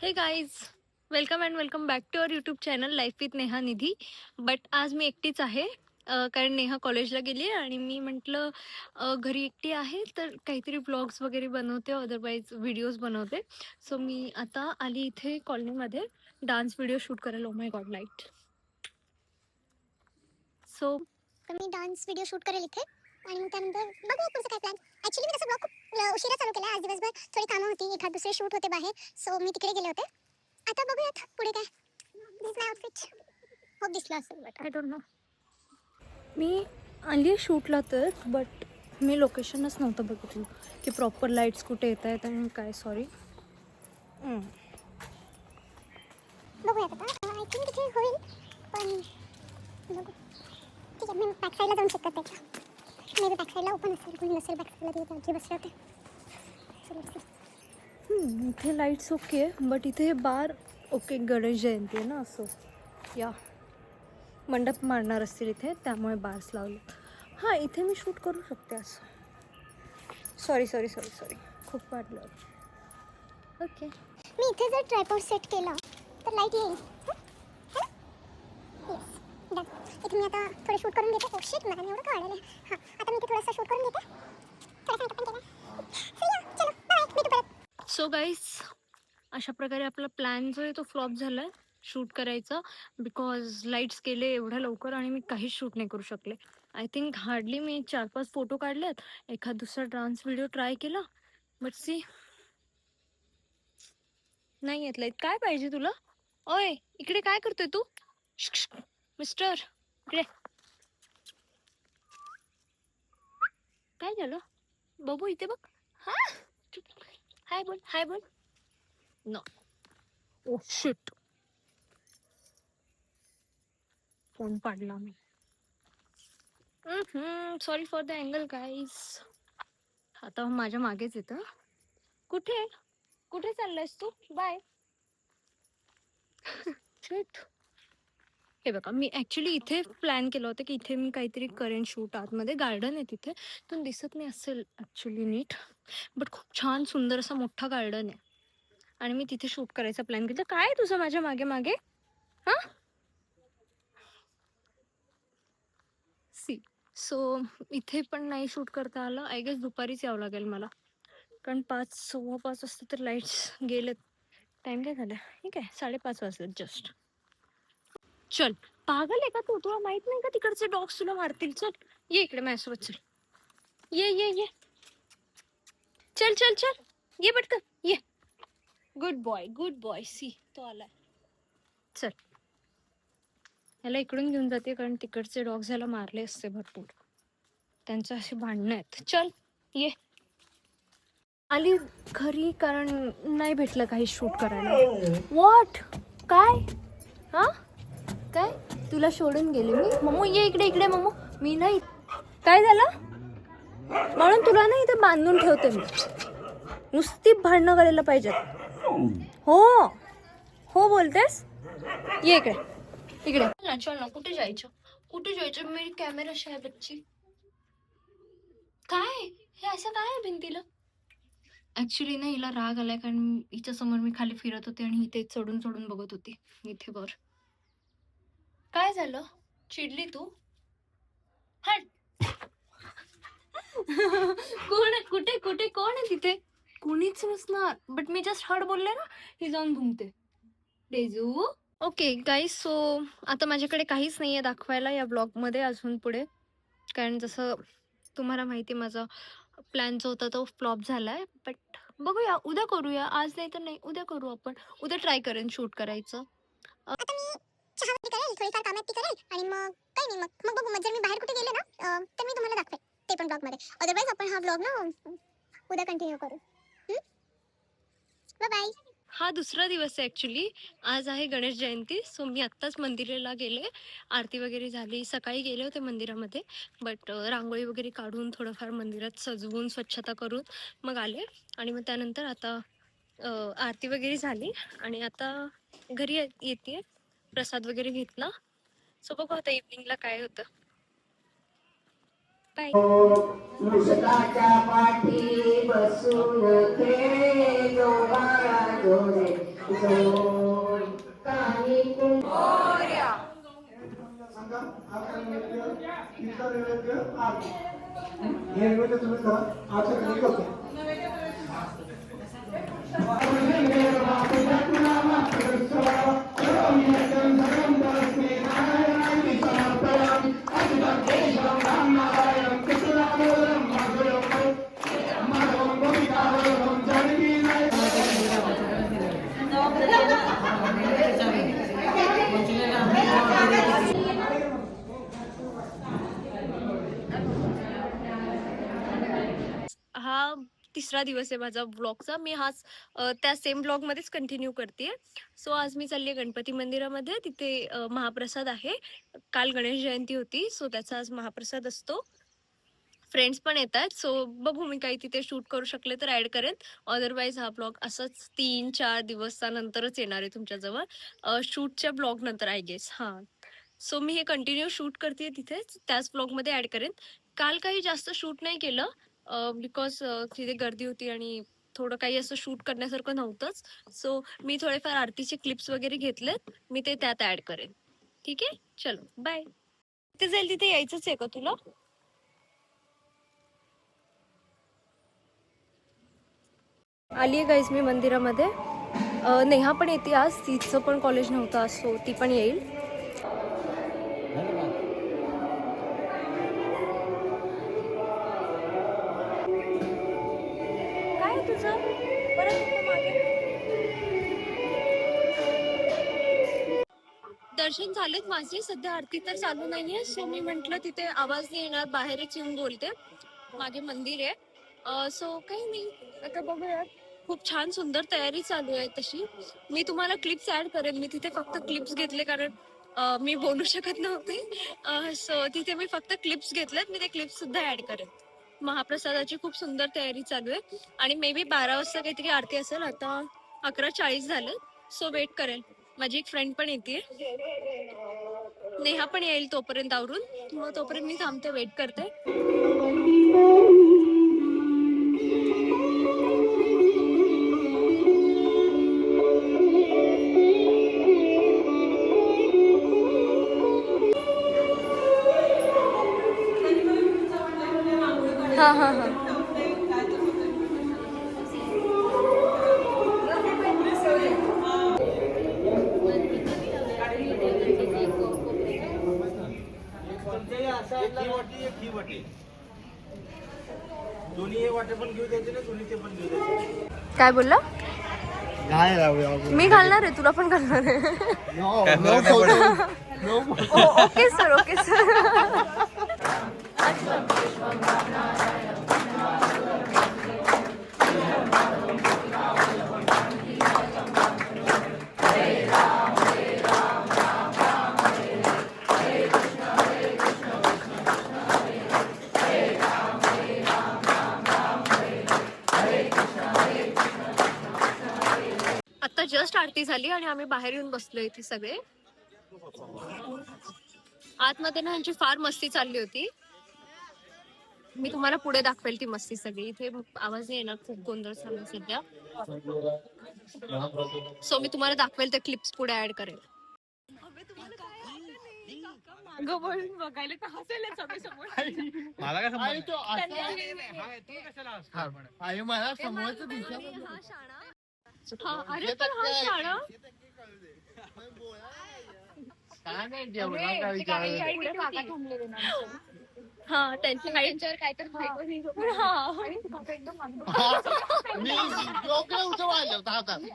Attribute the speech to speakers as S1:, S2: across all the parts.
S1: हे guys, welcome and welcome back to our YouTube channel life with Neha Nidhi. But आज मी एकटीच आहे कारण नेहा कॉलेजला गेली आहे आणि मी म्हटलं घरी एकटी आहे तर काहीतरी ब्लॉग्स वगैरे बनवते, अदरवाईज व्हिडिओज बनवते. सो मी आता आली इथे कॉलनीमध्ये डान्स व्हिडिओ शूट करायला. Oh my God, light. So
S2: me dance video shoot करेल इथे आणि मग त्यानंतर बघूया पुढचं काय प्लॅन. ॲक्च्युली मी तसा ब्लॉग खूप उशिरा चालू केला. आज दिवसभर थोडी कामं होती, एखाद दुसरे शूट होते बाहेर, सो मी तिकडे गेले होते. आता बघूयात पुढे काय. दिस माय आउटफिट. होप दिसलं असेल, बट
S1: आय डोंट नो. मी आली आहे शूटला तर, बट मी लोकेशनच नव्हतं बघितलं की प्रॉपर लाईट्स कुठे येत आहेत आणि काय. सॉरी.
S2: बघूयात आता. आय थिंक तिथे होईल, पण बघू. ठीक आहे, मी बॅक साईडला जाऊन चेक करते. मे बी बॅक साईडला ओपन असेल, कोणी नसेल बॅक साईडला, तिथे आजी बसले होते.
S1: इथे लाईट्स ओके, बट इथे बार ओके. गणेश जयंती आहे ना, असं या मंडप मारणार असतील इथे, त्यामुळे बार्स लावले. हां, इथे मी शूट करू शकते असं. सॉरी खूप वाटलं. ओके,
S2: मी इथे जर ट्रायपॉड सेट केला तर लाईट येईल. Yes, done. इथे मी आता थोडं शूट करून घेते. ओ शिट, मला एवढं काढलं. हां, आता मी इथे थोडंसं शूट करून घेते. थोडंसं मेकअप पण केलं. सो या, चलो बाय, भेटू परत.
S1: सो गाईज, अशा प्रकारे आपला प्लॅन जो आहे तो फ्लॉप झाला आहे शूट करायचा, बिकॉज लाईट्स गेले एवढ्या लवकर आणि मी काहीच शूट नाही करू शकले. I think hardly me 4-5 photo काढलेत, एखाद दुसरा डान्स व्हिडिओ ट्राय केला, बट सी नाही येत लाईट. काय पाहिजे तुला? ओय, इकडे काय करतोय तू? मिस्टर, इकडे. काय झालं बाबू? इथे बघ. हा, हाय बोल, हाय बोल. नो. ओ शिट, फोन पाडला मी. Sorry for the angle guys. आता माझ्या मागेच येतं. कुठे कुठे चाललायस तू? बाय. शिट. हे बघा, मी ॲक्च्युली इथे प्लॅन केलं होतं की इथे मी काहीतरी करेन शूट. आतमध्ये गार्डन आहे, तिथे तुम दिसत नाही असेल ॲक्च्युली नीट, बट खूप छान सुंदर असा मोठा गार्डन आहे आणि मी तिथे शूट करायचा प्लॅन केला. काय आहे तुझं माझ्या मागे मागे? हां, सी. सो इथे पण नाही शूट करता आलं. आय गेस दुपारीच यावं लागेल मला, कारण 5-5:15 वाजता तर लाईट्स गेलेत. टाईम काय झाला? ठीक आहे, 5:30 वाजलेत जस्ट. चल, पागल आहे का तू? तुला माहित नाही का तिकडचे डॉग्स तुला मारतील? चल ये इकडे माझ्यासोबत. चल, ये ये ये. चल चल चल, ये पटकन ये. Good boy. सी, तो आलाय. चल, ह्याला इकडून घेऊन जाते, कारण तिकडचे डॉग्स ह्याला मारले असते भरपूर. त्यांचं असे भांडणं आहेत. चल ये. आली घरी कारण नाही भेटलं काही शूट करायला. व्हॉट? काय? हा, काय? तुला सोडून गेले मी? मम्मू ये इकडे, इकडे मम्मू. मी नाही. काय झालं? म्हणून तुला नाही इथे बांधून ठेवते मी. नुसती भांडणं करायला पाहिजेत. हो हो बोलतेस? ये इकडे, इकडे. चल ना, कुठे जायचं? मेरी कॅमेरा है बच्ची. काय हे असं काय आहे भिंतीला? ऍक्च्युली ना हिला राग आलाय, कारण हिच्या समोर मी खाली फिरत होते आणि ही ते चढून चढून बघत होती इथे वर. काय झालं? चिडली तू? हट. कोण आहे? कुठे कुठे कोण आहे तिथे? कोणीच नसणार, बट मी जस्ट हट बोलले ना, ही जाऊन घुमते. डेजू. ओके गाईज, सो आता माझ्याकडे काहीच नाही आहे दाखवायला या ब्लॉगमध्ये अजून पुढे, कारण जसं तुम्हाला माहिती माझा प्लॅन जो होता तो फ्लॉप झाला आहे. बट बघूया, उद्या करूया. आज नाही तर नाही, उद्या करू आपण. उद्या ट्राय करेन शूट करायचं.
S2: आता मी चहावरती करेल, थोडीफार कामात ती करेल आणि मग काही नाही. मग बघू. मग जर मी बाहेर कुठे गेले ना, तर मी तुम्हाला दाखवेन ते पण ब्लॉगमध्ये. अदरवाईज आपण हा ब्लॉग ना उद्या कंटिन्यू करू. Bye bye.
S1: हा दुसरा दिवस आहे ॲक्च्युली. आज आहे गणेश जयंती. सो मी आत्ताच मंदिराला गेले, आरती वगैरे झाली. सकाळी गेले होते मंदिरामध्ये, बट रांगोळी वगैरे काढून थोडंफार मंदिरात सजवून स्वच्छता करून मग आले. आणि मग त्यानंतर आता आरती वगैरे झाली आणि आता घरी येते, प्रसाद वगैरे घेतला. सो बघू आता इव्हनिंगला काय होतं. बाय.
S3: मुसकाच्या पाठी बसून खेळलो बाळा जोडे
S1: हा तिसरा दिवस आहे माझा ब्लॉगचा. मी हाच त्या सेम ब्लॉगमध्येच कंटिन्यू करते. सो आज मी चालली आहे गणपती मंदिरामध्ये. तिथे महाप्रसाद आहे. काल गणेश जयंती होती, सो त्याचा आज महाप्रसाद असतो. फ्रेंड्स पण येत आहेत, सो बघू मी काही तिथे शूट करू शकले तर ॲड करेन. अदरवाईज हा ब्लॉग असंच 3-4 दिवसानंतरच येणार आहे तुमच्याजवळ, शूटच्या ब्लॉग नंतर आय गेस. हां, सो मी हे कंटिन्यू शूट करते तिथेच, त्याच ब्लॉगमध्ये ॲड करेन. काल काही जास्त शूट नाही केलं बिकॉज तिथे गर्दी होती आणि थोडं काही असं शूट करण्यासारखं नव्हतंच. सो मी थोडेफार आरतीचे क्लिप्स वगैरे घेतलेत, मी ते त्यात ॲड करेन. ठीक आहे, चलो बाय. तिथे जाईल, तिथे यायचंच आहे का तुला? आली आहे गाईज मी मंदिरामध्ये. नेहा पण येते आज, तिचं पण कॉलेज नव्हतं आज, सो ती पण येईल. काय तुझं परत इकडं मागे? दर्शन झालेत माझे. सध्या आरती तर चालू नाहीये, सो मी म्हंटल तिथे आवाज नाही येणार, बाहेरच येऊन बोलते. मागे मंदिर आहे. सो काही नाही, आता बघूया. खूप छान सुंदर तयारी चालू आहे तशी. मी तुम्हाला क्लिप्स ऍड करेन. मी तिथे फक्त क्लिप्स घेतले कारण मी बोलू शकत नव्हते. सो तिथे मी फक्त क्लिप्स घेतलेत, मी ते क्लिप्स सुद्धा ऍड करेन. महाप्रसादाची खूप सुंदर तयारी चालू आहे आणि मे बी 12 वाजता काहीतरी आरती असेल. आता 11:40 झाले, सो वेट करेल. माझी एक फ्रेंड पण येते, नेहा पण येईल तोपर्यंत आवरून. मग तोपर्यंत मी थांबते, वेट करते. हा हा हा. काय बोलला? मी घालणार आहे, तुला पण घालणार आहे. Okay sir, okay sir. आता जस्ट आरती झाली आणि आम्ही बाहेर येऊन बसलो इथे सगळे. आतमध्ये ना ह्यांची फार मस्ती चालली होती. मी तुम्हाला पुढे दाखवेल ती मस्ती सगळी. इथे आवाज नाही येणार, खूप गोंधळ चालू सध्या. सो मी तुम्हाला दाखवेल ते क्लिप्स पुढे ऍड करेल. बघायला तर हसेल समोर.
S3: मला काय समजलं?
S4: मला समोरचं
S1: हा, अरे पण हा शाळा हा त्यांची काहींच्यावर काहीतरी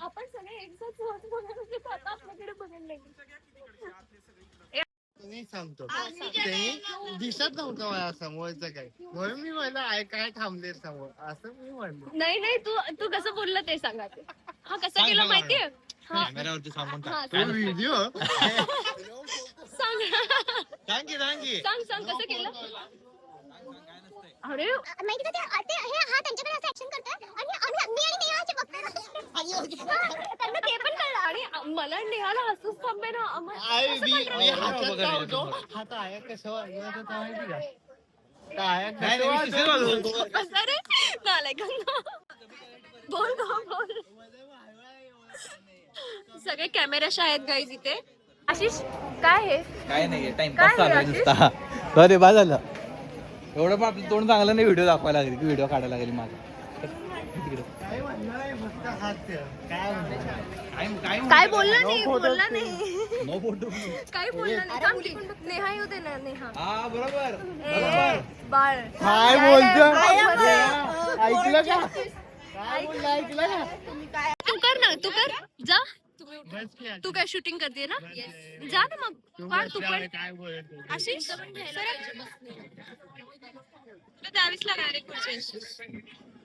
S1: आपण सगळे एकसाथ आपल्याकडे बघायला
S4: मी सांगतो ते दिसत नव्हतं मला समोरचं काय, म्हणून मी म्हणलं काय थांबले समोर, असं मी म्हणलो.
S1: नाही नाही, तू कसं बोलला ते सांगा. हा कसं केलं माहितीये?
S4: व्हिडिओ
S1: सांग
S4: सांग
S1: सांग कसं केलं? अरे
S2: माहिती का ते हा त्यांच्याकडे असं ऍक्शन करतोय आणि मी आणि नेहाचे बघतोय.
S1: त्यांना ते पण कळलं आणि मला नेहाला हसूच थांबे ना. बोल बोल. सगळे कॅमेराशा आहेत गाईज इथे. आशिष काय हे?
S3: काय नाही
S1: काय
S3: टाइमपास चालू आहे
S1: आहे
S3: नुसता. अरे बा झालं एवढं पण आपलं तोंड चांगलं नाही. व्हिडिओ दाखवायला लागेल, व्हिडिओ काढायला लागेल माझा.
S4: काय म्हणणार आहे फक्त हास्य. काय म्हणणार?
S1: काय बोलला नाही, बोलला नाही.
S3: No photo.
S1: काय बोलला नाही. थांब, नेहा येऊ दे ना, नेहा.
S3: हा बरोबर
S1: ए, बाळ
S4: काय बोलतो? ऐकलं का?
S1: ऐक.
S4: ऐकलं का?
S1: तू कर ना, तू कर जा.
S4: बस की आता.
S1: तू काय शूटिंग करते ना? जा ना मग, काढ तू पण.
S4: काय बोलतो?
S1: आशिष तुला द्यावीच लागणार आहे खुर्ची.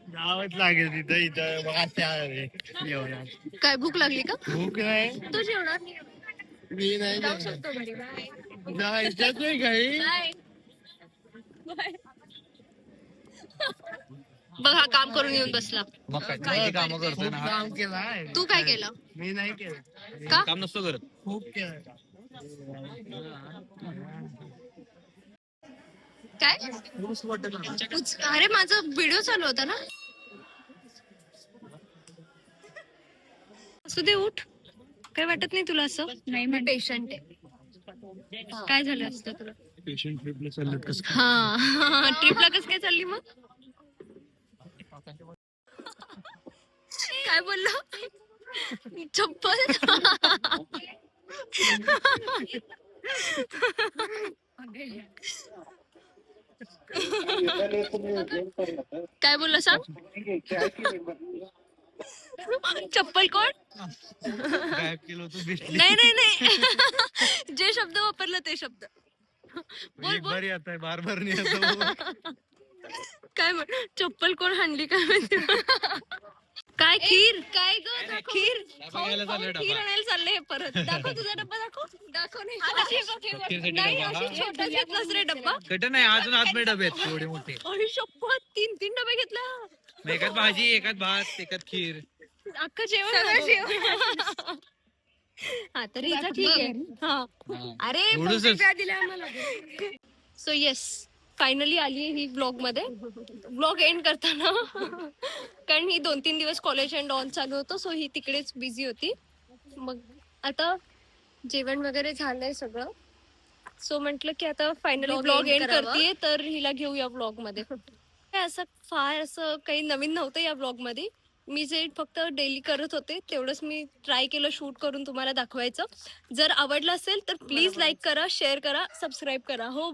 S4: जावंच लागेल तिथं. इथं मग असे जेवणार.
S1: काय भूक लागली का?
S4: भूक नाही.
S1: तू जेवणार
S4: मी नाही
S1: जाऊ
S4: जेवणार.
S1: शकतो घरी. बाय
S4: जायचंच नाही घरी.
S1: Bye bye. बघ हा काम करून येऊन बसला.
S3: मग काय काम करतोय
S4: खूप
S3: ना.
S4: काम केलं आहे.
S1: तू काय केलं?
S4: मी नाही केलं.
S1: का?
S3: काम नसतो करत.
S4: खूप केलं.
S1: काय? अरे माझा व्हिडिओ चालू होता ना. असू दे, उठ. काय वाटत नाही तुला असं? नाही, मी पेशंट आहे. काय झालं असतं तुला?
S4: पेशंट ट्रिपला चाललं कसं?
S1: हा ट्रिपला कस काय चालली मग? काय बोललो? चप्पल. काय बोलला सांग? चप्पल कोण?
S3: काय केलं होतं दिसली.
S1: नाही नाही नाही. जे शब्द वापरलं ते शब्द बोल बोल.
S3: बरी आता बार बार नाही येतो.
S1: काय म्हण, चप्पल कोण हाणली काय माहिती. काय खीर? काय ग खीर?
S3: बघायला चाललोय डबा.
S1: खीर आणायला चाललंय परत. दाखव तुझा डब्बा, दाखव. दाखव नाही.
S3: खीरसाठी
S1: नाही,
S3: डबा.
S1: अशी छोटा घेतलास रे डब्बा.
S3: कट नाही अजून आतमध्ये डबे आहेत एवढे मोठे.
S1: अरे शपथ, 3 डबे घेतला.
S3: मग एकात भाजी, एकात भात, एकात खीर.
S1: अख्खं जेवण. हा तर हिचा ठीक आहे. हा अरे
S3: एवढंच.
S1: दिल्या आम्हाला. सो येस, फायनली आली आहे ही ब्लॉग मध्ये. ब्लॉग एंड करताना कारण ही 2-3 दिवस कॉलेज अँड ऑन चालू होतं, सो ही तिकडेच बिझी होती. मग आता जेवण वगैरे झालंय सगळं, सो म्हटलं की आता फायनली ब्लॉग एंड करतेय, तर हिला घेऊया ब्लॉग मध्ये. असं फार असं काही नवीन नव्हतं या ब्लॉग मध्ये. मी जे फक्त डेली करत होते तेवढंच मी ट्राय केलं शूट करून तुम्हाला दाखवायचं. जर आवडलं असेल तर प्लीज लाईक करा, शेअर करा, सबस्क्राईब करा. हो.